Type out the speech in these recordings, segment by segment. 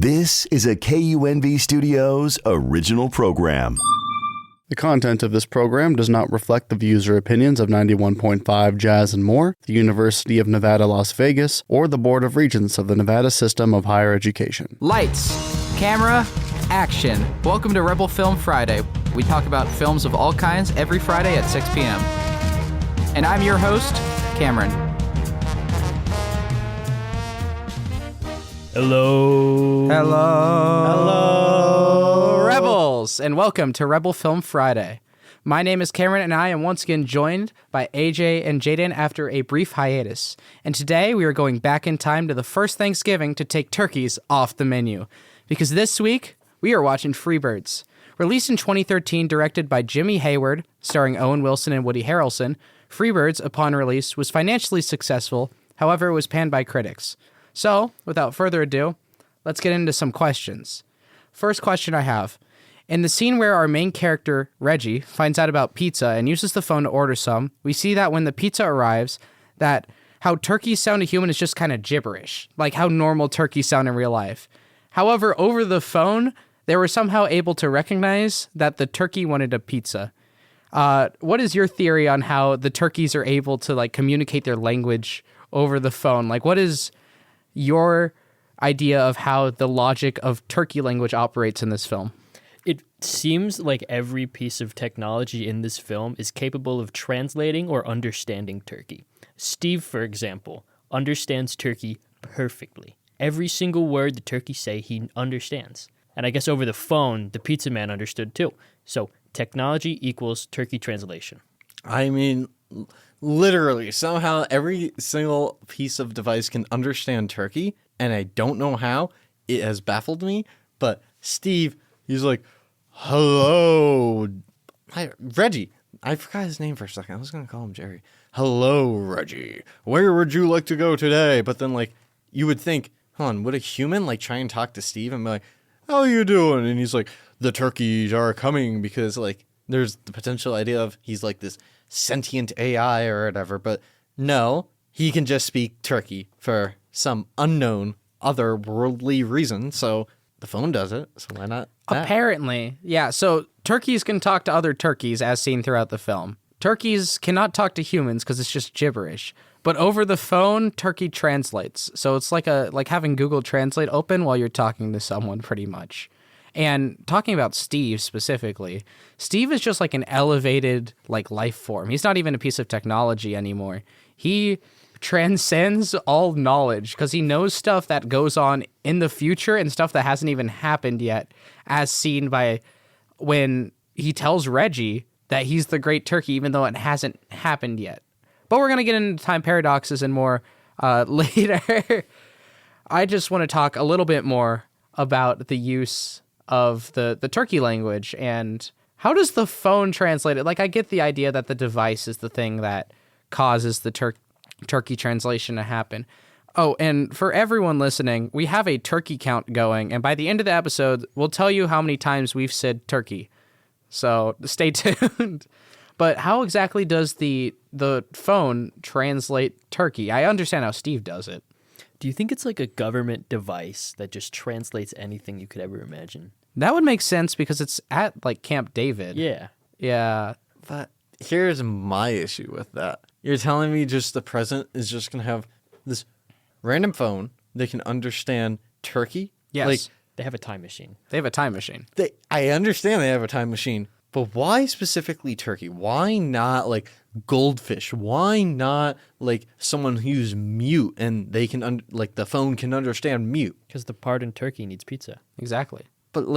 This is a KUNV Studios original program. The content of this program does not reflect the views or opinions of 91.5 Jazz and More, the University of Nevada, Las Vegas, or the Board of Regents of the Nevada System of Higher Education. Lights, camera, action. Welcome to Rebel Film Friday. We talk about films of all kinds every Friday at 6 p.m. And I'm your host, Cameron. Hello. Rebels, and welcome to Rebel Film Friday. My name is Cameron, and I am once again joined by AJ and Jaden after a brief hiatus. And today we are going back in time to the first Thanksgiving to take turkeys off the menu. Because this week, we are watching Freebirds. Released in 2013, directed by Jimmy Hayward, starring Owen Wilson and Woody Harrelson, Freebirds, upon release, was financially successful, however it was panned by critics. So, without further ado, let's get into some questions. First question I have. In the scene where our main character, Reggie, finds out about pizza and uses the phone to order some, we see that when the pizza arrives, that how turkeys sound to human is just kind of gibberish, like how normal turkeys sound in real life. However, over the phone, they were somehow able to recognize that the turkey wanted a pizza. What is your theory on how the turkeys are able to communicate their language over the phone? What is your idea of how the logic of turkey language operates in this film? It seems like every piece of technology in this film is capable of translating or understanding turkey. Steve, for example, understands turkey perfectly. Every single word the turkey say, he understands. And I guess over the phone, the pizza man understood too. So technology equals turkey translation. I mean, literally, somehow every single piece of device can understand turkey, and I don't know how. It has baffled me, but Steve, he's like, hello, Reggie. I forgot his name for a second. I was going to call him Jerry. Hello, Reggie. Where would you like to go today? But then, you would think, hold on, would a human, try and talk to Steve and be like, how you doing? And he's like, the turkeys are coming, because, there's the potential idea of he's this sentient AI or whatever, but no, he can just speak turkey for some unknown otherworldly reason, so the phone does it, so why not that? Apparently, yeah, so turkeys can talk to other turkeys as seen throughout the film. Turkeys cannot talk to humans because it's just gibberish, but over the phone, turkey translates, so it's like having Google Translate open while you're talking to someone, pretty much. And talking about Steve specifically, Steve is just an elevated life form. He's not even a piece of technology anymore. He transcends all knowledge because he knows stuff that goes on in the future and stuff that hasn't even happened yet, as seen by when he tells Reggie that he's the great turkey, even though it hasn't happened yet. But we're going to get into time paradoxes and more later. I just want to talk a little bit more about the use of the turkey language and how does the phone translate it? I get the idea that the device is the thing that causes the turkey translation to happen. Oh, and for everyone listening, we have a turkey count going, and by the end of the episode, we'll tell you how many times we've said turkey. So stay tuned. But how exactly does the phone translate turkey? I understand how Steve does it. Do you think it's a government device that just translates anything you could ever imagine? That would make sense because it's at Camp David. Yeah. Yeah. But here's my issue with that. You're telling me just the president is just going to have this random phone that can understand turkey? Yes. They have a time machine. They have a time machine. I understand they have a time machine, but why specifically turkey? Why not goldfish? Why not someone who's mute and they can the phone can understand mute? Because the part in turkey needs pizza. Exactly. But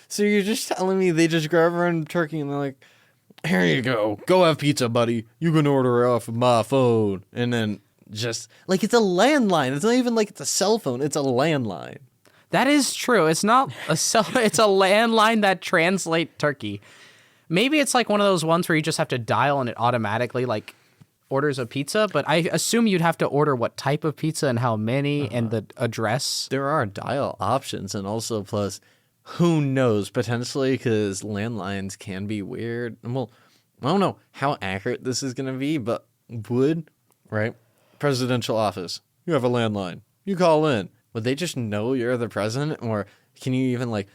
so you're just telling me they just grab around turkey and they're like, here you go have pizza, buddy. You can order it off of my phone, and then just it's a landline. It's not even it's a cell phone. It's a landline. That is true. It's not a cell. It's a landline that translates turkey. Maybe it's one of those ones where you just have to dial and it automatically orders a pizza. But I assume you'd have to order what type of pizza and how many and the address. There are dial options, and also plus, who knows, potentially, because landlines can be weird. Well, I don't know how accurate this is going to be, but right? Presidential office. You have a landline. You call in. would they just know you're the president? Or can you even like,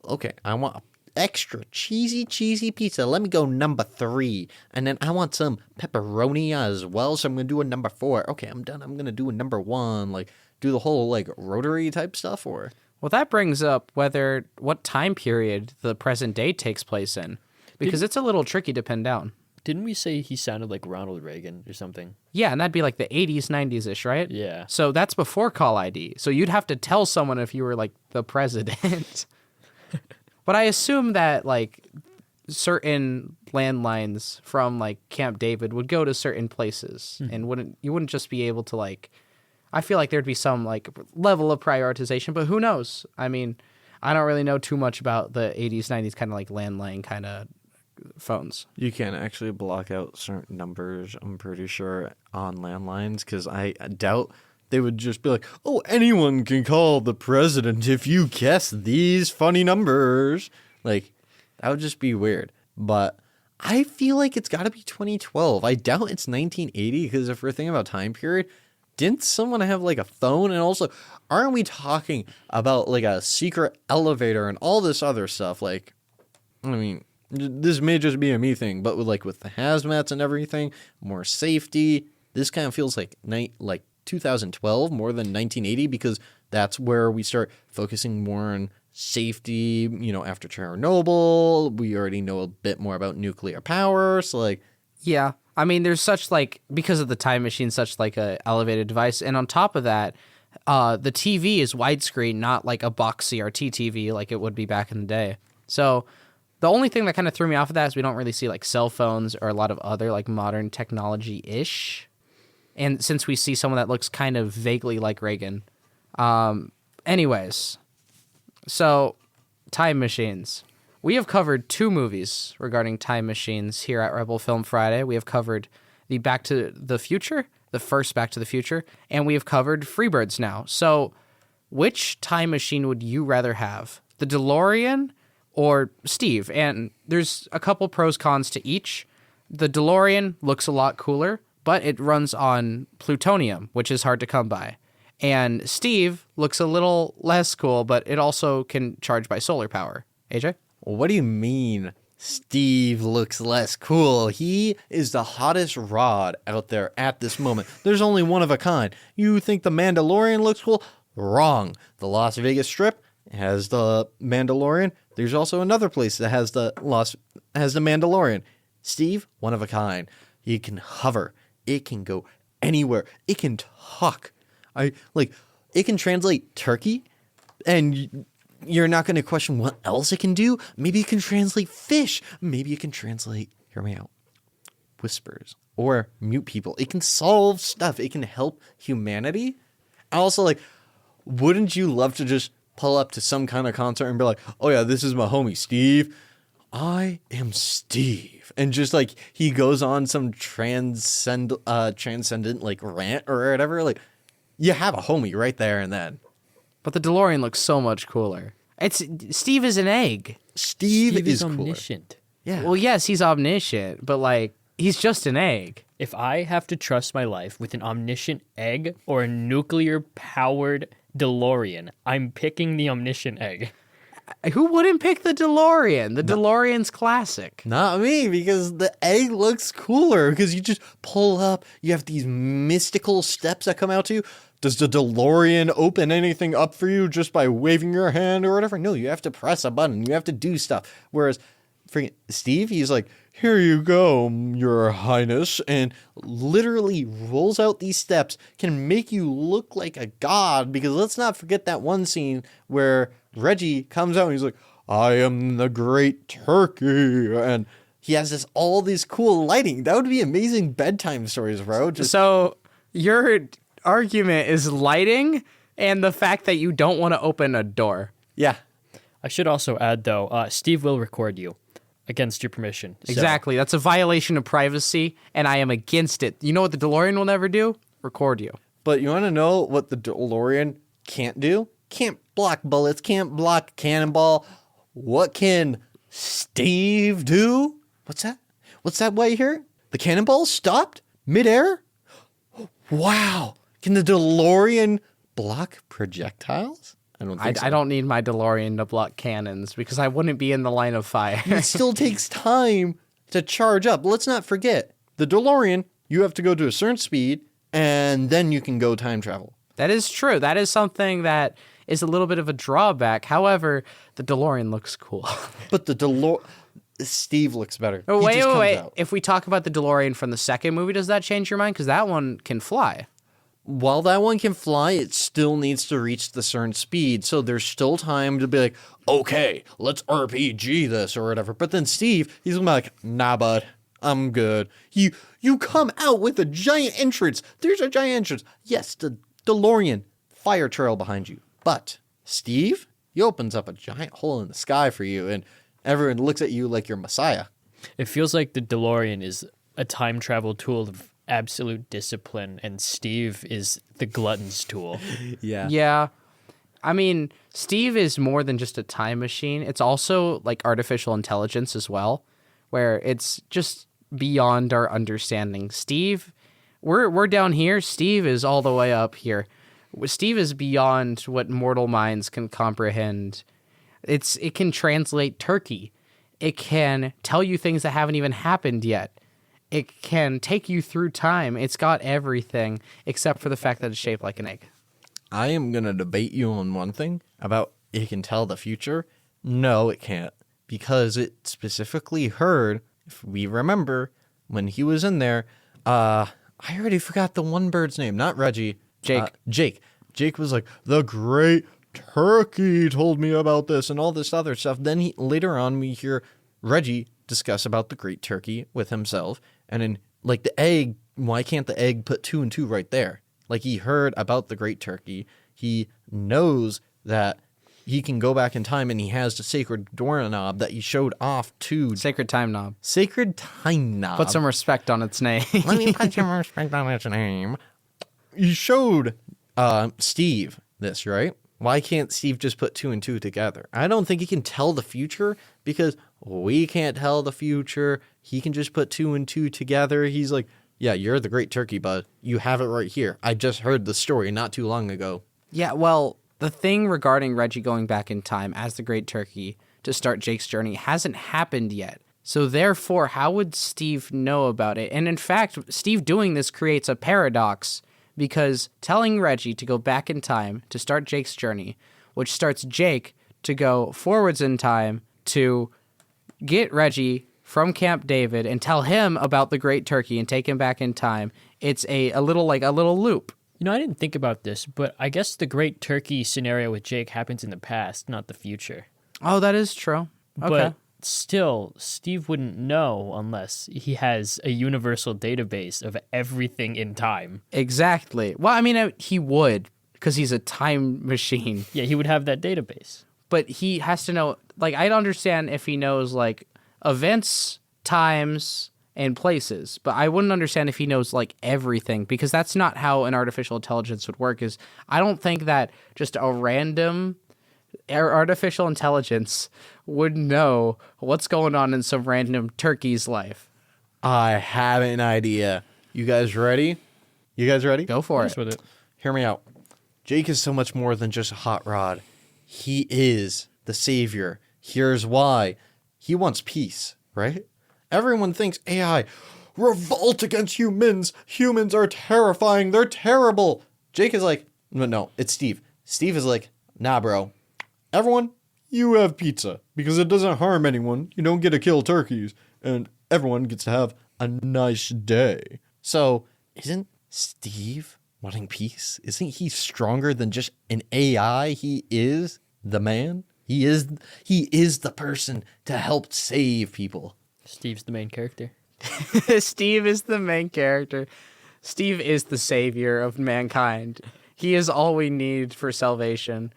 okay, I want a extra cheesy pizza. Let me go number 3. And then I want some pepperoni as well. So I'm going to do a number 4. Okay, I'm done. I'm going to do a number 1. Like, do the whole, like, rotary type stuff, or? Well, that brings up what time period the present day takes place in. Because it's a little tricky to pin down. Didn't we say he sounded like Ronald Reagan or something? Yeah, and that'd be like the 80s, 90s-ish, right? Yeah. So that's before Call ID. So you'd have to tell someone if you were, like, the president. But I assume that, like, certain landlines from, like, Camp David would go to certain places. And you wouldn't just be able to, like... I feel like there'd be some, like, level of prioritization, but who knows? I mean, I don't really know too much about the 80s, 90s kind of, like, landline kind of phones. You can actually block out certain numbers, I'm pretty sure, on landlines, because I doubt they would just be like, oh, anyone can call the president if you guess these funny numbers. Like, that would just be weird. But I feel like it's got to be 2012. I doubt it's 1980, because if we're thinking about time period, didn't someone have, like, a phone? And also, aren't we talking about, like, a secret elevator and all this other stuff? Like, I mean... This may just be a me thing, but with the hazmats and everything, more safety, this kind of feels like 2012 more than 1980, because that's where we start focusing more on safety, after Chernobyl. We already know a bit more about nuclear power, so like... Yeah, I mean, there's such, like, because of the time machine, such, like, a elevated device, and on top of that, the TV is widescreen, not like a box CRT TV like it would be back in the day. So... The only thing that kind of threw me off of that is we don't really see, like, cell phones or a lot of other, like, modern technology-ish. And since we see someone that looks kind of vaguely like Reagan. Anyways, so time machines. We have covered 2 movies regarding time machines here at Rebel Film Friday. We have covered the Back to the Future, the first Back to the Future, and we have covered Freebirds now. So which time machine would you rather have? The DeLorean or Steve? And there's a couple pros cons to each. The DeLorean looks a lot cooler, but it runs on plutonium, which is hard to come by. And Steve looks a little less cool, but it also can charge by solar power. AJ? What do you mean Steve looks less cool? He is the hottest rod out there at this moment. There's only one of a kind. You think the Mandalorian looks cool? Wrong. The Las Vegas Strip has the Mandalorian. There's also another place that has the Mandalorian. Steve, one of a kind. It can hover. It can go anywhere. It can talk. It can translate turkey, and you're not going to question what else it can do. Maybe it can translate fish. Maybe it can translate, hear me out, whispers or mute people. It can solve stuff. It can help humanity. Also, wouldn't you love to just pull up to some kind of concert and be like, oh yeah, this is my homie Steve. I am Steve. And just he goes on some transcendent rant or whatever. You have a homie right there and then. But the DeLorean looks so much cooler. Steve is an egg. Steve is omniscient. Cooler. Yeah. Well, yes, he's omniscient, but he's just an egg. If I have to trust my life with an omniscient egg or a nuclear-powered DeLorean, I'm picking the omniscient egg. Who wouldn't pick the DeLorean? The DeLorean's classic. Not me, because the egg looks cooler, because you just pull up, you have these mystical steps that come out to you. Does the DeLorean open anything up for you just by waving your hand or whatever? No, you have to press a button. You have to do stuff. Whereas freaking Steve, he's like, here you go, your highness, and literally rolls out these steps, can make you look like a god, because let's not forget that one scene where Reggie comes out and he's like, I am the great turkey, and he has all this cool lighting. That would be amazing bedtime stories, bro. So your argument is lighting and the fact that you don't want to open a door. Yeah. I should also add, though, Steve will record you against your permission. So. Exactly. That's a violation of privacy, and I am against it. You know what the DeLorean will never do? Record you. But you want to know what the DeLorean can't do? Can't block bullets, can't block cannonball. What can Steve do? What's that? What's that right here? The cannonball stopped midair? Wow. Can the DeLorean block projectiles? I don't think so. I don't need my DeLorean to block cannons because I wouldn't be in the line of fire. It still takes time to charge up. Let's not forget, the DeLorean, you have to go to a certain speed, and then you can go time travel. That is true. That is something that is a little bit of a drawback. However, the DeLorean looks cool. But Steve looks better. Oh, He wait, just wait, comes wait. out. If we talk about the DeLorean from the second movie, does that change your mind? Because that one can fly. While that one can fly, it still needs to reach the certain speed. So there's still time to be like, okay, let's RPG this or whatever. But then Steve, he's gonna be like, nah, bud, I'm good. You come out with a giant entrance. There's a giant entrance. Yes, the DeLorean fire trail behind you. But Steve, he opens up a giant hole in the sky for you, and everyone looks at you like you're Messiah. It feels like the DeLorean is a time travel tool of absolute discipline, and Steve is the glutton's tool. Yeah. Yeah. I mean, Steve is more than just a time machine. It's also like artificial intelligence as well, where it's just beyond our understanding. Steve, we're down here. Steve is all the way up here. Steve is beyond what mortal minds can comprehend. It can translate turkey. It can tell you things that haven't even happened yet. It can take you through time. It's got everything except for the fact that it's shaped like an egg. I am going to debate you on one thing about it can tell the future. No, it can't. Because it specifically heard, if we remember, when he was in there, I already forgot the one bird's name, not Reggie. Jake. Jake. Jake was like, the great turkey told me about this and all this other stuff. Then later on, we hear Reggie discuss about the great turkey with himself. And then, like, the egg, why can't the egg put 2 and 2 right there? Like, he heard about the great turkey. He knows that he can go back in time, and he has the sacred doorknob that he showed off to... Sacred time knob. Sacred time knob. Put some respect on its name. Let me put some respect on its name. You showed Steve this, right? Why can't Steve just put 2 and 2 together? I don't think he can tell the future because we can't tell the future. He can just put 2 and 2 together. He's like, yeah, you're the great turkey, bud. You have it right here. I just heard the story not too long ago. Yeah, well, the thing regarding Reggie going back in time as the great turkey to start Jake's journey hasn't happened yet. So therefore, how would Steve know about it? And in fact, Steve doing this creates a paradox because telling Reggie to go back in time to start Jake's journey, which starts Jake to go forwards in time to get Reggie from Camp David and tell him about the great turkey and take him back in time. It's a little loop. You know, I didn't think about this, but I guess the great turkey scenario with Jake happens in the past, not the future. Oh, that is true. Okay. But still, Steve wouldn't know unless he has a universal database of everything in time. Exactly. Well, I mean, he would because he's a time machine. Yeah, he would have that database. But he has to know, like, I'd understand if he knows, like, events, times, and places. But I wouldn't understand if he knows, like, everything because that's not how an artificial intelligence would work. Is I don't think that just a random artificial intelligence would know what's going on in some random turkey's life. I have an idea. You guys ready? Go for it. With it. Hear me out. Jake is so much more than just a hot rod. He is the savior. Here's why. He wants peace, right? Everyone thinks AI, revolt against humans. Humans are terrifying. They're terrible. Jake is like, no, it's Steve. Steve is like, nah, bro. Everyone, you have pizza because it doesn't harm anyone. You don't get to kill turkeys, and everyone gets to have a nice day. So, isn't Steve wanting peace? Isn't he stronger than just an AI? He is the man. He is the person to help save people. Steve's the main character. Steve is the main character. Steve is the savior of mankind. He is all we need for salvation.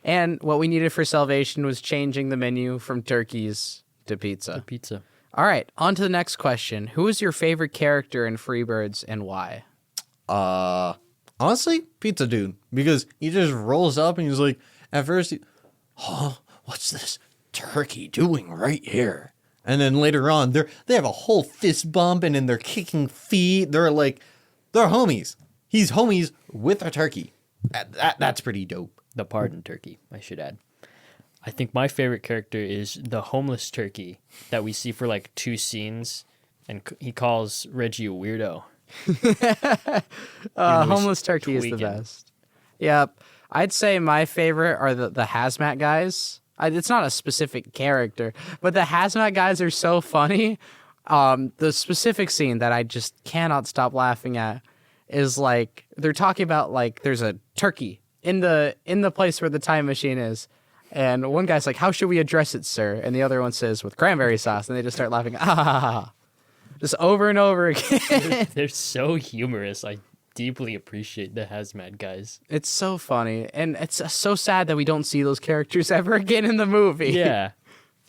And what we needed for salvation was changing the menu from turkeys to pizza. Pizza. All right, on to the next question. Who is your favorite character in Freebirds and why? Honestly, Pizza Dude. Because he just rolls up and he's like, at first, what's this turkey doing right here? And then later on, they have a whole fist bump and then they're kicking feet. They're homies. He's homies with a turkey. That's pretty dope. The pardon turkey, I should add. I think my favorite character is the homeless turkey that we see for like 2 scenes, and he calls Reggie a weirdo. Homeless turkey is the tweaking. best. Yep. I'd say my favorite are the hazmat guys. It's not a specific character, but the hazmat guys are so funny. The specific scene that I just cannot stop laughing at is like they're talking about like there's a turkey in the place where the time machine is. And one guy's like, "How should we address it, sir?" And the other one says, "With cranberry sauce." And they just start laughing, ah, just over and over again. They're so humorous. I deeply appreciate the hazmat guys. It's so funny. And it's so sad that we don't see those characters ever again in the movie. Yeah.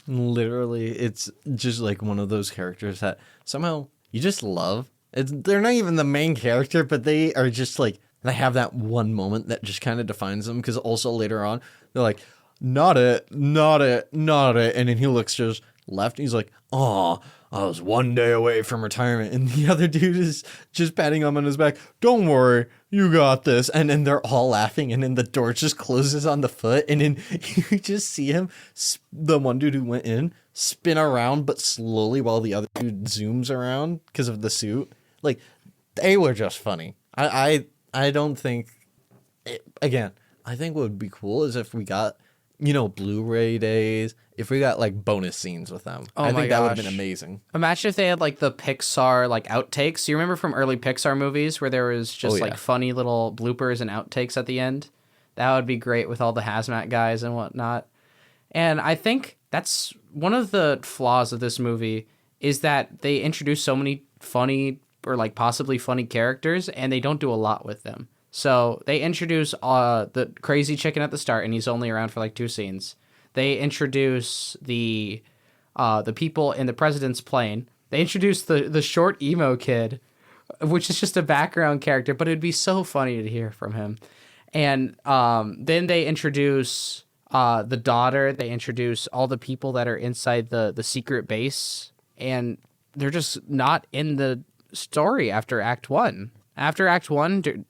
Literally, it's just like one of those characters that somehow you just love. They're not even the main character, but they are just like, they have that one moment that just kind of defines them. Because also later on, they're like, not it, not it, not it. And then he looks just left and he's like, oh, I was 1 day away from retirement. And the other dude is just patting him on his back. Don't worry, you got this. And then they're all laughing. And then the door just closes on the foot. And then you just see him, the one dude who went in, spin around, but slowly while the other dude zooms around because of the suit. Like, they were just funny. I don't think, again, I think what would be cool is if we got, Blu-ray days, if we got like bonus scenes with them. Oh I my think that would have gosh. been amazing. Imagine if they had like the Pixar like outtakes. You remember from early Pixar movies where there was just yeah. like funny little bloopers and outtakes at the end? That would be great with all the hazmat guys and whatnot. And I think that's one of the flaws of this movie is that they introduce so many funny or like possibly funny characters and they don't do a lot with them. So they introduce the crazy chicken at the start, and he's only around for like 2 scenes. They introduce the people in the president's plane. They introduce the short emo kid, which is just a background character, but it'd be so funny to hear from him. And then they introduce the daughter. They introduce all the people that are inside the secret base, and they're just not in the story after Act 1. After Act 1,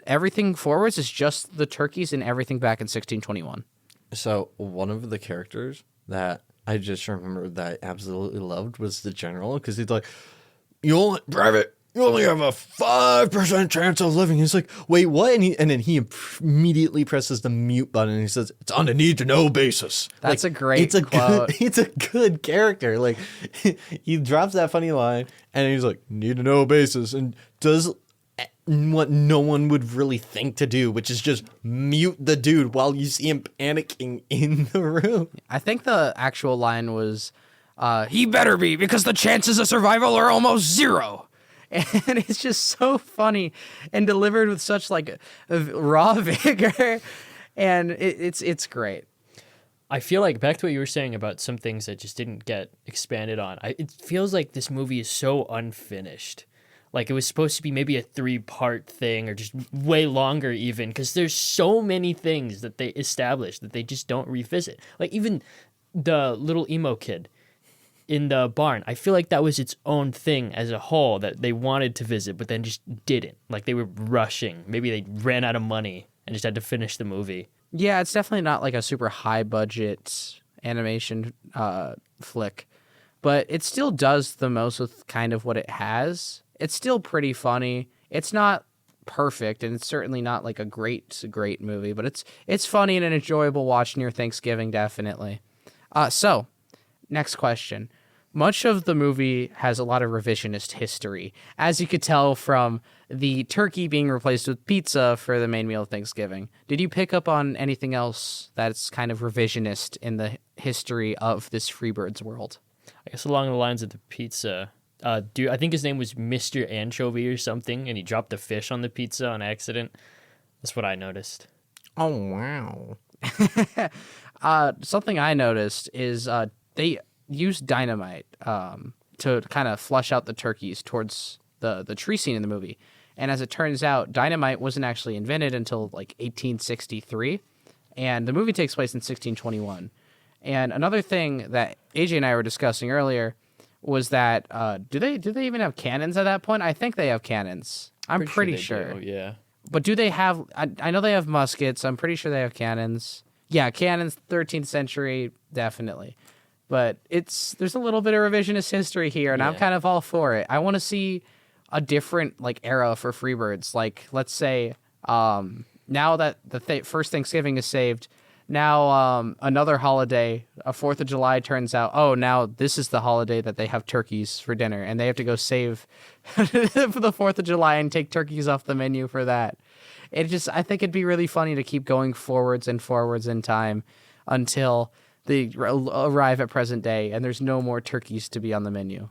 everything forwards is just the turkeys and everything back in 1621. So one of the characters that I just remembered that I absolutely loved was the general, because he's like, you only have a 5% chance of living. He's like, wait, what? And then he immediately presses the mute button and he says, it's on a need to know basis. That's like, a great quote. It's a good character. Like, he drops that funny line and he's like, need to know basis, and does what no one would really think to do, which is just mute the dude while you see him panicking in the room. I think the actual line was, he better be, because the chances of survival are almost 0. And it's just so funny and delivered with such like raw vigor. And it's great. I feel like, back to what you were saying about some things that just didn't get expanded on, it feels like this movie is so unfinished. Like, it was supposed to be maybe a 3-part thing or just way longer even, because there's so many things that they established that they just don't revisit. Like, even the little emo kid in the barn, I feel like that was its own thing as a whole that they wanted to visit, but then just didn't. Like, they were rushing. Maybe they ran out of money and just had to finish the movie. Yeah, it's definitely not like a super high budget animation flick, but it still does the most with kind of what it has. It's still pretty funny. It's not perfect, and it's certainly not like a great movie, but it's funny and an enjoyable watch near Thanksgiving, definitely. So, next question. Much of the movie has a lot of revisionist history, as you could tell from the turkey being replaced with pizza for the main meal of Thanksgiving. Did you pick up on anything else that's kind of revisionist in the history of this Freebirds world? I guess along the lines of the pizza, I think his name was Mr. Anchovy or something, and he dropped a fish on the pizza on accident. That's what I noticed. Oh, wow. Something I noticed is they used dynamite to kind of flush out the turkeys towards the tree scene in the movie. And as it turns out, dynamite wasn't actually invented until like 1863, and the movie takes place in 1621. And another thing that AJ and I were discussing earlier was that do they even have cannons at that point? I think they have cannons. I'm pretty sure. Do, yeah. But do they have? I know they have muskets. I'm pretty sure they have cannons. Yeah, cannons. 13th century, definitely. But there's a little bit of revisionist history here, and I'm kind of all for it. I want to see a different like era for Freebirds. Like, let's say now that the first Thanksgiving is saved, now another holiday, a 4th of July, turns out, oh, now this is the holiday that they have turkeys for dinner, and they have to go save for the 4th of July and take turkeys off the menu for that. I think it'd be really funny to keep going forwards and forwards in time until they arrive at present day, and there's no more turkeys to be on the menu.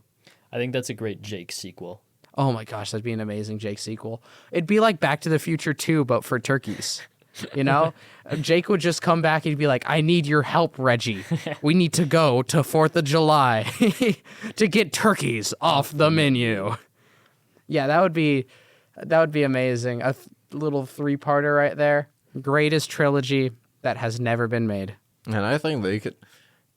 I think that's a great Jake sequel. Oh my gosh, that'd be an amazing Jake sequel. It'd be like Back to the Future 2, but for turkeys. You know? Jake would just come back and he'd be like, I need your help, Reggie. We need to go to 4th of July to get turkeys off the menu. Yeah, that would be amazing. A little 3-parter right there. Greatest trilogy that has never been made. And I think they could,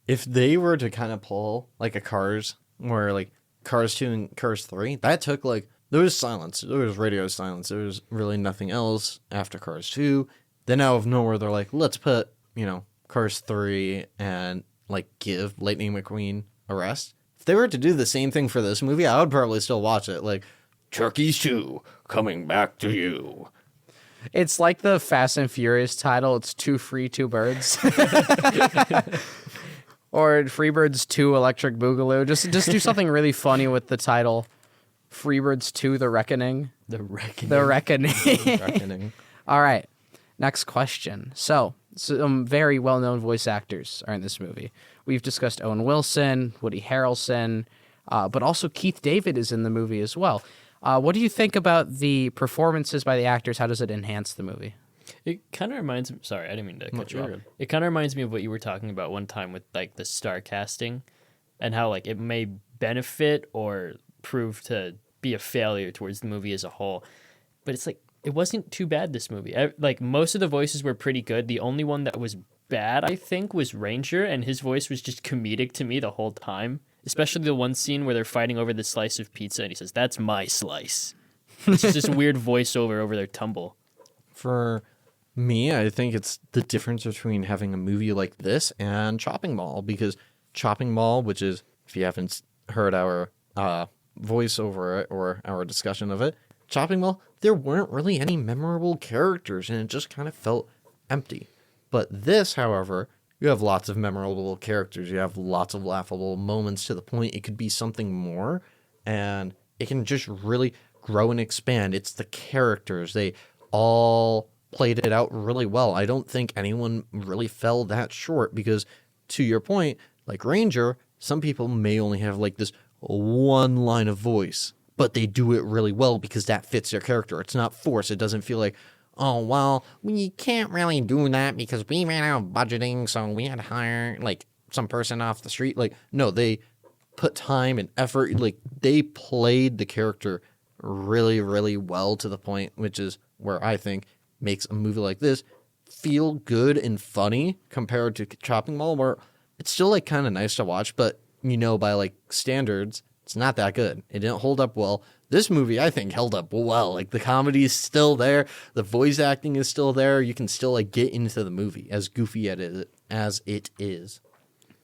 if they were to kind of pull like a Cars, where like Cars 2 and Cars 3, that took like, there was silence. There was radio silence. There was really nothing else after Cars 2. Then out of nowhere, they're like, let's put, Cars 3 and like give Lightning McQueen a rest. If they were to do the same thing for this movie, I would probably still watch it. Like, Turkeys 2, coming back to you. It's like the Fast and Furious title. It's 2 Free, 2 Birds. Or Freebirds 2 Electric Boogaloo. Just do something really funny with the title. Freebirds 2 The Reckoning. The Reckoning. The Reckoning. Reckoning. All right. Next question. So, some very well-known voice actors are in this movie. We've discussed Owen Wilson, Woody Harrelson, but also Keith David is in the movie as well. What do you think about the performances by the actors? How does it enhance the movie? It kind of reminds me... Sorry, I didn't mean to cut you off. good. It kind of reminds me of what you were talking about one time with like the star casting and how like it may benefit or prove to be a failure towards the movie as a whole. But it's like, it wasn't too bad, this movie. Like, most of the voices were pretty good. The only one that was bad, I think, was Ranger, and his voice was just comedic to me the whole time. Especially the one scene where they're fighting over the slice of pizza, and he says, "That's my slice." It's just this weird voiceover over their tumble. For me, I think it's the difference between having a movie like this and Chopping Mall, because Chopping Mall, which is, if you haven't heard our voice over it or our discussion of it, Chopping Mall, there weren't really any memorable characters, and it just kind of felt empty. But this, however, you have lots of memorable characters. You have lots of laughable moments to the point it could be something more, and it can just really grow and expand. It's the characters. They all played it out really well. I don't think anyone really fell that short because, to your point, like Ranger, some people may only have like this one line of voice, but they do it really well because that fits their character. It's not forced. It doesn't feel like, oh, well, we can't really do that because we ran out of budgeting, so we had to hire, like, some person off the street. Like, no, they put time and effort. Like, they played the character really, really well to the point, which is where I think makes a movie like this feel good and funny compared to Chopping Mall, where it's still, like, kind of nice to watch, but, by, like, standards, it's not that good. It didn't hold up well. This movie, I think, held up well. Like, the comedy is still there. The voice acting is still there. You can still, like, get into the movie, as goofy as it is.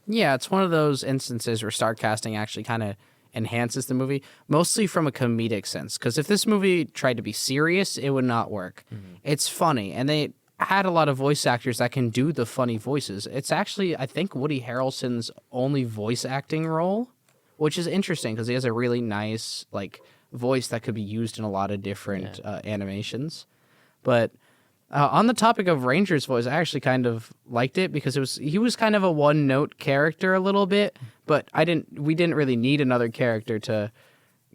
Yeah, it's one of those instances where star casting actually kind of enhances the movie, mostly from a comedic sense. Because if this movie tried to be serious, it would not work. Mm-hmm. It's funny, and they had a lot of voice actors that can do the funny voices. It's actually, I think, Woody Harrelson's only voice acting role, which is interesting because he has a really nice, like, voice that could be used in a lot of different animations. But on the topic of Ranger's voice, I actually kind of liked it because he was kind of a one-note character a little bit, but we didn't really need another character to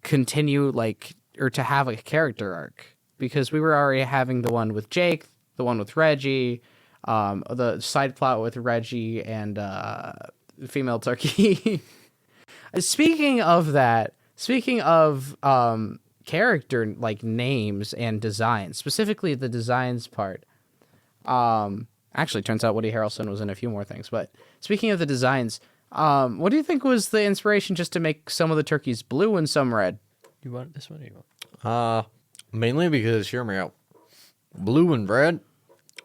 continue, like, or to have a character arc, because we were already having the one with Jake, the one with Reggie, the side plot with Reggie and female turkey. Speaking of character, like, names and designs, specifically the designs part. Actually, turns out Woody Harrelson was in a few more things. But speaking of the designs, what do you think was the inspiration just to make some of the turkeys blue and some red? You want this one or you want? Mainly because, hear me out, blue and red,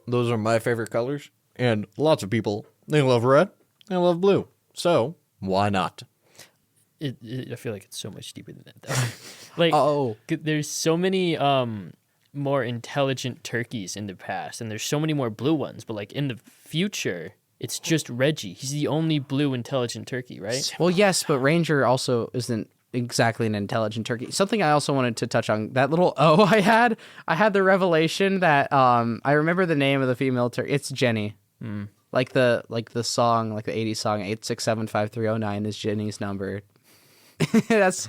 those are my favorite colors. And lots of people, they love red, they love blue. So, why not? I feel like it's so much deeper than that, though. There's so many more intelligent turkeys in the past, and there's so many more blue ones. But like in the future, it's just Reggie. He's the only blue intelligent turkey, right? Well, yes, but Ranger also isn't exactly an intelligent turkey. Something I also wanted to touch on, that little O I had the revelation that I remember the name of the female turkey. It's Jenny. Like the song, like the 80s song, 8675309 is Jenny's number. That's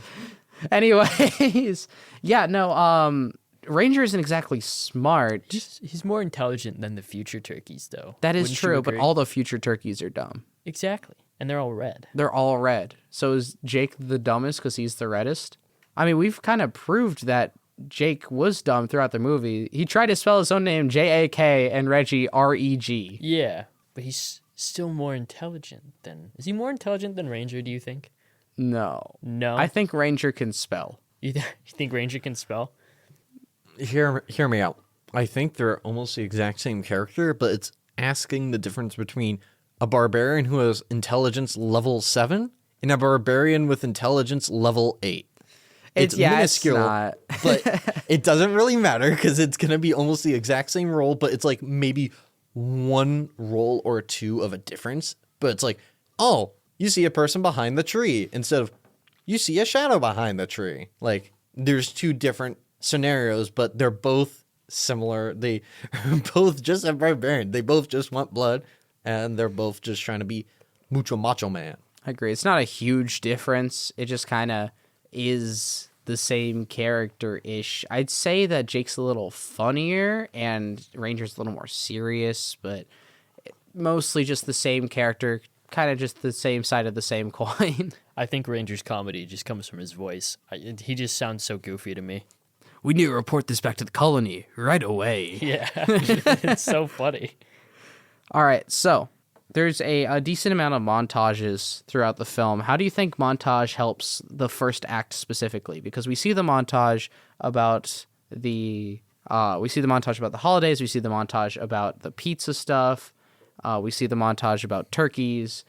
anyways. Yeah, no, Ranger isn't exactly smart. He's more intelligent than the future turkeys, though. That is Wouldn't you true, but agree? all the future turkeys are dumb. Exactly. And they're all red. They're all red. So is Jake the dumbest because he's the reddest? I mean, we've kind of proved that Jake was dumb throughout the movie. He tried to spell his own name J-A-K and Reggie R-E-G. Yeah, but he's still more intelligent than... Is he more intelligent than Ranger, do you think? No. No? I think Ranger can spell. You think Ranger can spell? Hear me out. I think they're almost the exact same character, but it's asking the difference between a barbarian who has intelligence level 7 and a barbarian with intelligence level 8. It's minuscule, not. but it doesn't really matter because it's going to be almost the exact same roll, but it's like maybe one roll or two of a difference. But it's like, oh, you see a person behind the tree instead of you see a shadow behind the tree. Like, there's two different scenarios, but they're both similar. They both just have barbarian. They both just want blood, and they're both just trying to be mucho macho man. I agree. It's not a huge difference. It just kind of is the same character-ish. I'd say that Jake's a little funnier and Ranger's a little more serious, but mostly just the same character, kind of just the same side of the same coin. I think Ranger's comedy just comes from his voice. He just sounds so goofy to me. We need to report this back to the colony right away. Yeah, it's so funny. All right, so there's a decent amount of montages throughout the film. How do you think montage helps the first act specifically? Because we see the montage about the holidays. We see the montage about the pizza stuff. We see the montage about turkeys.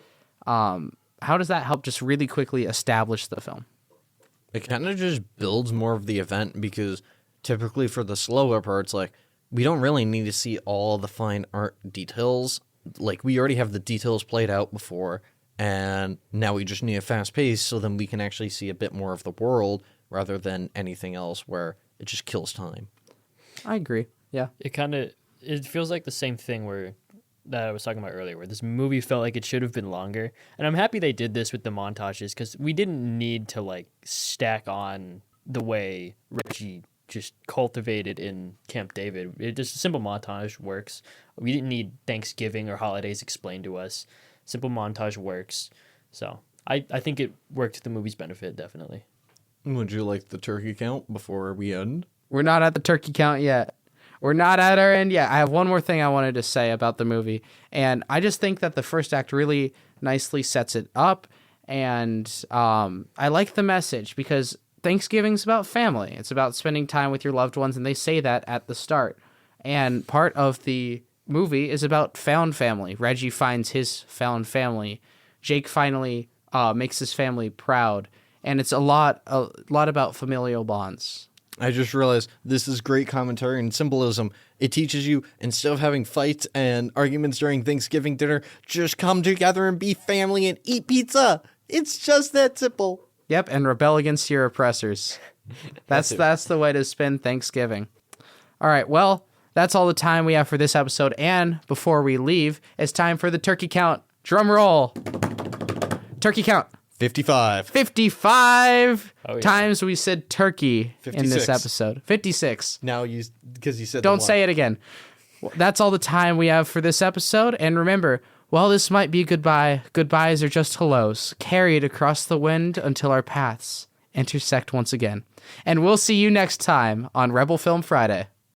How does that help just really quickly establish the film? It kind of just builds more of the event because typically for the slower parts, like, we don't really need to see all the fine art details. Like, we already have the details played out before, and now we just need a fast pace so then we can actually see a bit more of the world rather than anything else where it just kills time. I agree. Yeah. It feels like the same thing that I was talking about earlier, where this movie felt like it should have been longer. And I'm happy they did this with the montages because we didn't need to like stack on the way Reggie just cultivated in Camp David. It just a simple montage works. We didn't need Thanksgiving or holidays explained to us. Simple montage works. So I think it worked to the movie's benefit, definitely. Would you like the turkey count before we end? We're not at the turkey count yet. We're not at our end yet. I have one more thing I wanted to say about the movie. And I just think that the first act really nicely sets it up. And I like the message because Thanksgiving's about family. It's about spending time with your loved ones. And they say that at the start. And part of the movie is about found family. Reggie finds his found family. Jake finally makes his family proud. And it's a lot about familial bonds. I just realized this is great commentary and symbolism. It teaches you, instead of having fights and arguments during Thanksgiving dinner, just come together and be family and eat pizza. It's just that simple. Yep, and rebel against your oppressors. That's the way to spend Thanksgiving. All right, well, that's all the time we have for this episode. And before we leave, it's time for the turkey count. Drum roll. Turkey count. 55. 55 Oh, yeah. times we said turkey in this 56. episode. 56. Now because you said Don't say it again. Well, that's all the time we have for this episode. And remember, while this might be goodbye, goodbyes are just hellos, carried across the wind until our paths intersect once again. And we'll see you next time on Rebel Film Friday.